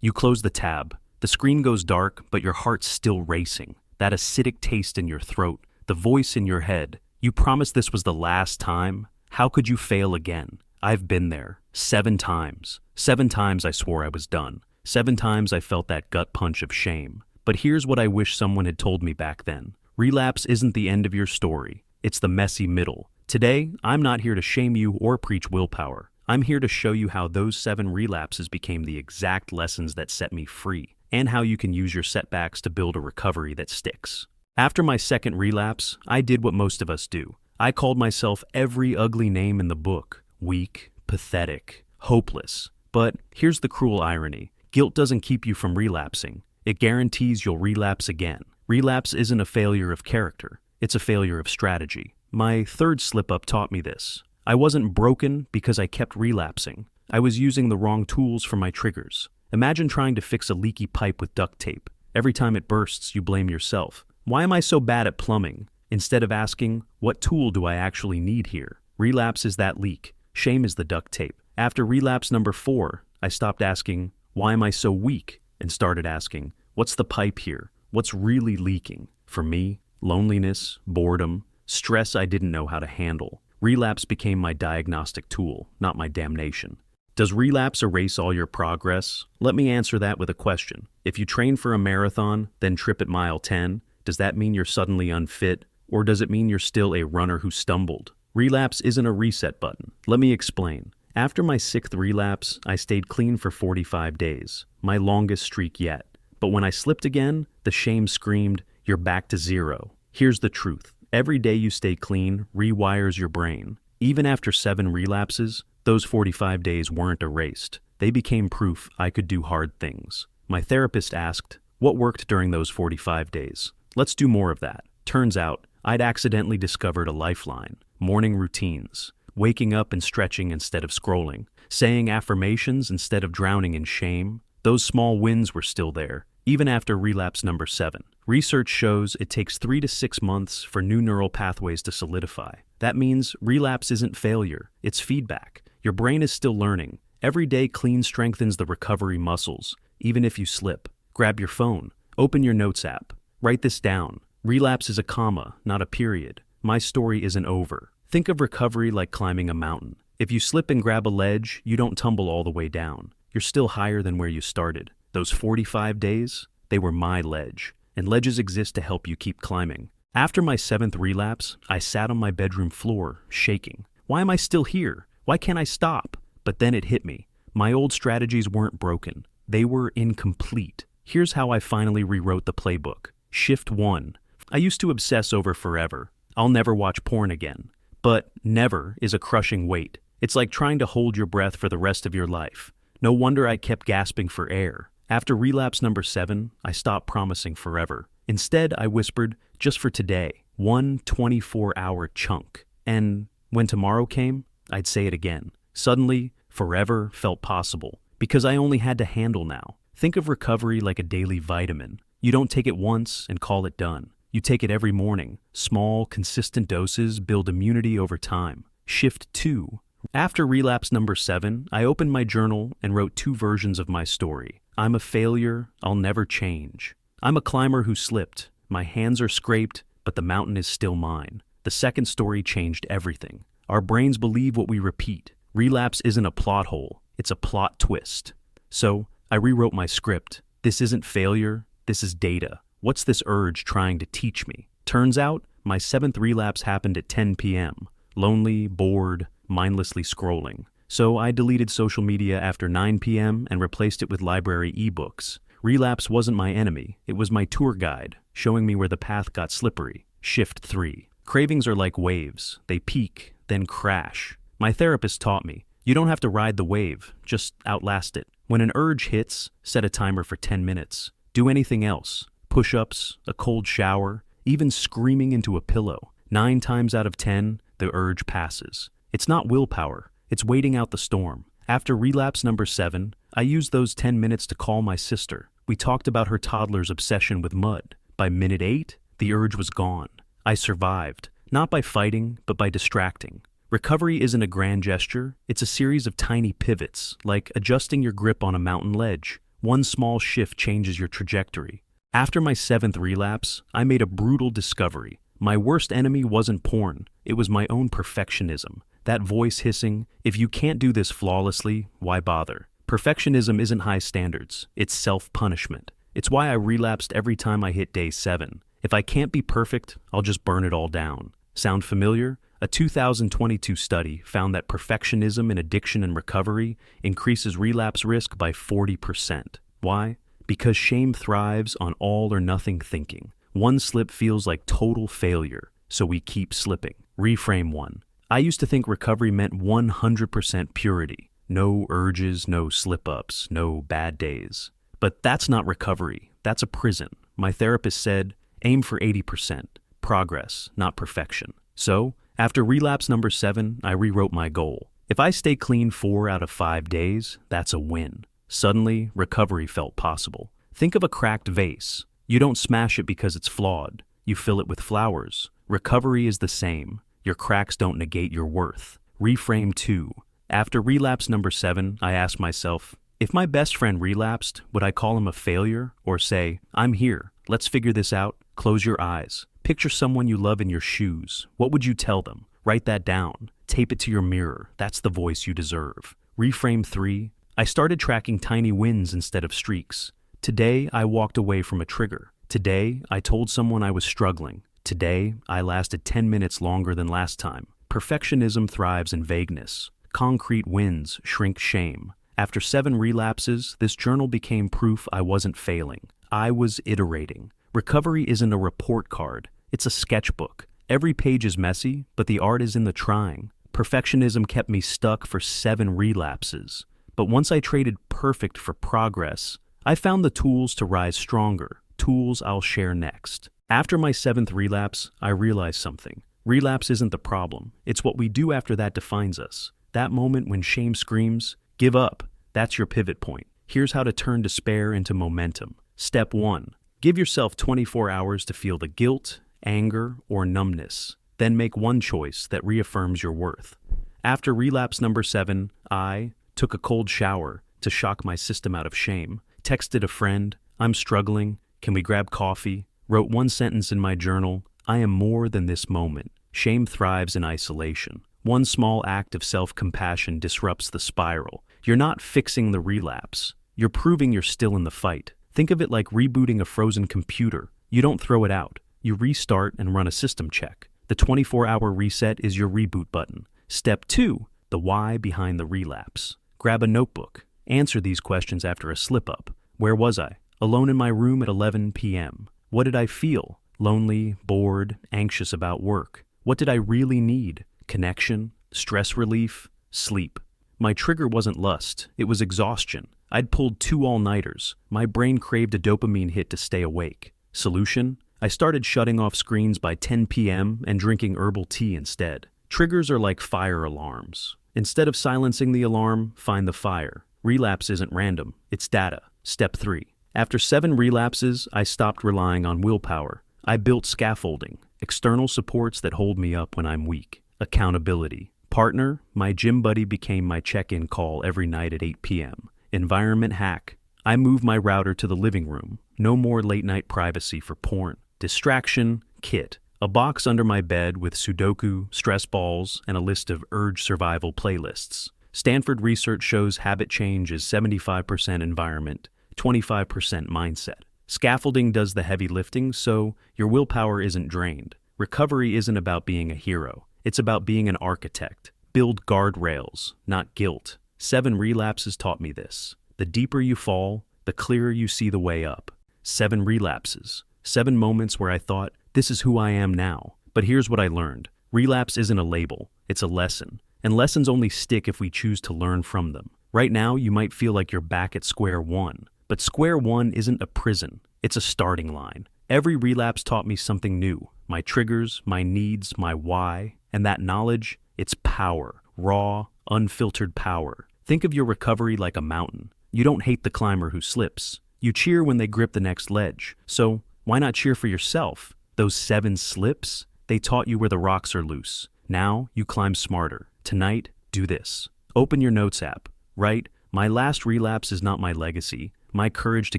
You close the tab. The screen goes dark, but your heart's still racing. That acidic taste in your throat, the voice in your head. You promised this was the last time? How could you fail again? I've been there. 7 times. 7 times I swore I was done. 7 times I felt that gut punch of shame. But here's what I wish someone had told me back then. Relapse isn't the end of your story. It's the messy middle. Today, I'm not here to shame you or preach willpower. I'm here to show you how those 7 relapses became the exact lessons that set me free, and how you can use your setbacks to build a recovery that sticks. After my second relapse, I did what most of us do. I called myself every ugly name in the book. Weak, pathetic, hopeless. But here's the cruel irony. Guilt doesn't keep you from relapsing. It guarantees you'll relapse again. Relapse isn't a failure of character. It's a failure of strategy. My third slip-up taught me this. I wasn't broken because I kept relapsing. I was using the wrong tools for my triggers. Imagine trying to fix a leaky pipe with duct tape. Every time it bursts, you blame yourself. Why am I so bad at plumbing? Instead of asking, what tool do I actually need here? Relapse is that leak. Shame is the duct tape. After relapse number 4, I stopped asking, why am I so weak? And started asking, what's the pipe here? What's really leaking? For me, loneliness, boredom, stress I didn't know how to handle. Relapse became my diagnostic tool, not my damnation. Does relapse erase all your progress? Let me answer that with a question. If you train for a marathon, then trip at mile 10, does that mean you're suddenly unfit? Or does it mean you're still a runner who stumbled? Relapse isn't a reset button. Let me explain. After my 6th relapse, I stayed clean for 45 days, my longest streak yet. But when I slipped again, the shame screamed, you're back to 0. Here's the truth. Every day you stay clean rewires your brain. Even after 7 relapses, those 45 days weren't erased. They became proof I could do hard things. My therapist asked, what worked during those 45 days? Let's do more of that. Turns out, I'd accidentally discovered a lifeline. Morning routines. Waking up and stretching instead of scrolling. Saying affirmations instead of drowning in shame. Those small wins were still there, even after relapse number 7. Research shows it takes 3 to 6 months for new neural pathways to solidify. That means relapse isn't failure, it's feedback. Your brain is still learning. Every day clean strengthens the recovery muscles, even if you slip. Grab your phone, open your notes app, write this down. Relapse is a comma, not a period. My story isn't over. Think of recovery like climbing a mountain. If you slip and grab a ledge, you don't tumble all the way down. You're still higher than where you started. Those 45 days, they were my ledge. And ledges exist to help you keep climbing. After my 7th relapse, I sat on my bedroom floor, shaking. Why am I still here? Why can't I stop? But then it hit me. My old strategies weren't broken. They were incomplete. Here's how I finally rewrote the playbook. Shift 1. I used to obsess over forever. I'll never watch porn again. But never is a crushing weight. It's like trying to hold your breath for the rest of your life. No wonder I kept gasping for air. After relapse number 7, I stopped promising forever. Instead, I whispered, just for today, 1 24-hour chunk. And when tomorrow came, I'd say it again. Suddenly, forever felt possible, because I only had to handle now. Think of recovery like a daily vitamin. You don't take it once and call it done. You take it every morning. Small, consistent doses build immunity over time. Shift 2. After relapse number 7, I opened my journal and wrote 2 versions of my story. I'm a failure, I'll never change. I'm a climber who slipped. My hands are scraped, but the mountain is still mine. The second story changed everything. Our brains believe what we repeat. Relapse isn't a plot hole, it's a plot twist. So, I rewrote my script. This isn't failure, this is data. What's this urge trying to teach me? Turns out, my 7th relapse happened at 10 p.m. Lonely, bored, mindlessly scrolling. So I deleted social media after 9 p.m. and replaced it with library ebooks. Relapse wasn't my enemy, it was my tour guide, showing me where the path got slippery. Shift 3. Cravings are like waves. They peak, then crash. My therapist taught me, you don't have to ride the wave, just outlast it. When an urge hits, set a timer for 10 minutes. Do anything else. Push-ups, a cold shower, even screaming into a pillow. 9 times out of 10, the urge passes. It's not willpower, it's waiting out the storm. After relapse number 7, I used those 10 minutes to call my sister. We talked about her toddler's obsession with mud. By minute 8, the urge was gone. I survived, not by fighting, but by distracting. Recovery isn't a grand gesture, it's a series of tiny pivots, like adjusting your grip on a mountain ledge. One small shift changes your trajectory. After my 7th relapse, I made a brutal discovery. My worst enemy wasn't porn, it was my own perfectionism. That voice hissing, if you can't do this flawlessly, why bother? Perfectionism isn't high standards, it's self-punishment. It's why I relapsed every time I hit day 7. If I can't be perfect, I'll just burn it all down. Sound familiar? A 2022 study found that perfectionism in addiction and recovery increases relapse risk by 40%. Why? Because shame thrives on all or nothing thinking. One slip feels like total failure, so we keep slipping. Reframe 1. I used to think recovery meant 100% purity. No urges, no slip-ups, no bad days. But that's not recovery. That's a prison. My therapist said, aim for 80%. Progress, not perfection. So, after relapse number 7, I rewrote my goal. If I stay clean 4 out of 5 days, that's a win. Suddenly, recovery felt possible. Think of a cracked vase. You don't smash it because it's flawed. You fill it with flowers. Recovery is the same. Your cracks don't negate your worth. Reframe 2. After relapse number 7, I asked myself, if my best friend relapsed, would I call him a failure or say, I'm here, let's figure this out? Close your eyes. Picture someone you love in your shoes. What would you tell them? Write that down. Tape it to your mirror. That's the voice you deserve. Reframe 3. I started tracking tiny wins instead of streaks. Today, I walked away from a trigger. Today, I told someone I was struggling. Today, I lasted 10 minutes longer than last time. Perfectionism thrives in vagueness. Concrete wins shrink shame. After 7 relapses, this journal became proof I wasn't failing. I was iterating. Recovery isn't a report card. It's a sketchbook. Every page is messy, but the art is in the trying. Perfectionism kept me stuck for 7 relapses. But once I traded perfect for progress, I found the tools to rise stronger, tools I'll share next. After my 7th relapse, I realized something. Relapse isn't the problem. It's what we do after that defines us. That moment when shame screams, give up. That's your pivot point. Here's how to turn despair into momentum. Step 1. Give yourself 24 hours to feel the guilt, anger, or numbness. Then make one choice that reaffirms your worth. After relapse number 7, I took a cold shower to shock my system out of shame. Texted a friend, I'm struggling, can we grab coffee? Wrote one sentence in my journal, I am more than this moment. Shame thrives in isolation. One small act of self-compassion disrupts the spiral. You're not fixing the relapse. You're proving you're still in the fight. Think of it like rebooting a frozen computer. You don't throw it out. You restart and run a system check. The 24-hour reset is your reboot button. Step 2, the why behind the relapse. Grab a notebook. Answer these questions after a slip-up. Where was I? Alone in my room at 11 p.m. What did I feel? Lonely, bored, anxious about work. What did I really need? Connection, stress relief, sleep. My trigger wasn't lust, it was exhaustion. I'd pulled 2 all-nighters. My brain craved a dopamine hit to stay awake. Solution? I started shutting off screens by 10 p.m. and drinking herbal tea instead. Triggers are like fire alarms. Instead of silencing the alarm, find the fire. Relapse isn't random, it's data. Step 3. After 7 relapses, I stopped relying on willpower. I built scaffolding, external supports that hold me up when I'm weak. Accountability. Partner, my gym buddy became my check-in call every night at 8 p.m. Environment hack. I moved my router to the living room. No more late-night privacy for porn. Distraction, kit. A box under my bed with Sudoku, stress balls, and a list of urge survival playlists. Stanford research shows habit change is 75% environment, 25% mindset. Scaffolding does the heavy lifting, so your willpower isn't drained. Recovery isn't about being a hero. It's about being an architect. Build guardrails, not guilt. 7 relapses taught me this. The deeper you fall, the clearer you see the way up. 7 relapses. 7 moments where I thought, this is who I am now. But here's what I learned. Relapse isn't a label, it's a lesson. And lessons only stick if we choose to learn from them. Right now, you might feel like you're back at square one. But square one isn't a prison, it's a starting line. Every relapse taught me something new. My triggers, my needs, my why. And that knowledge, it's power. Raw, unfiltered power. Think of your recovery like a mountain. You don't hate the climber who slips. You cheer when they grip the next ledge. So, why not cheer for yourself? Those 7 slips, they taught you where the rocks are loose. Now, you climb smarter. Tonight, do this. Open your notes app. Write, my last relapse is not my legacy. My courage to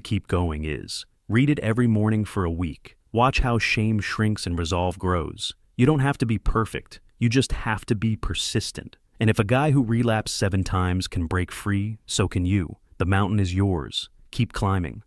keep going is. Read it every morning for a week. Watch how shame shrinks and resolve grows. You don't have to be perfect. You just have to be persistent. And if a guy who relapsed 7 times can break free, so can you. The mountain is yours. Keep climbing.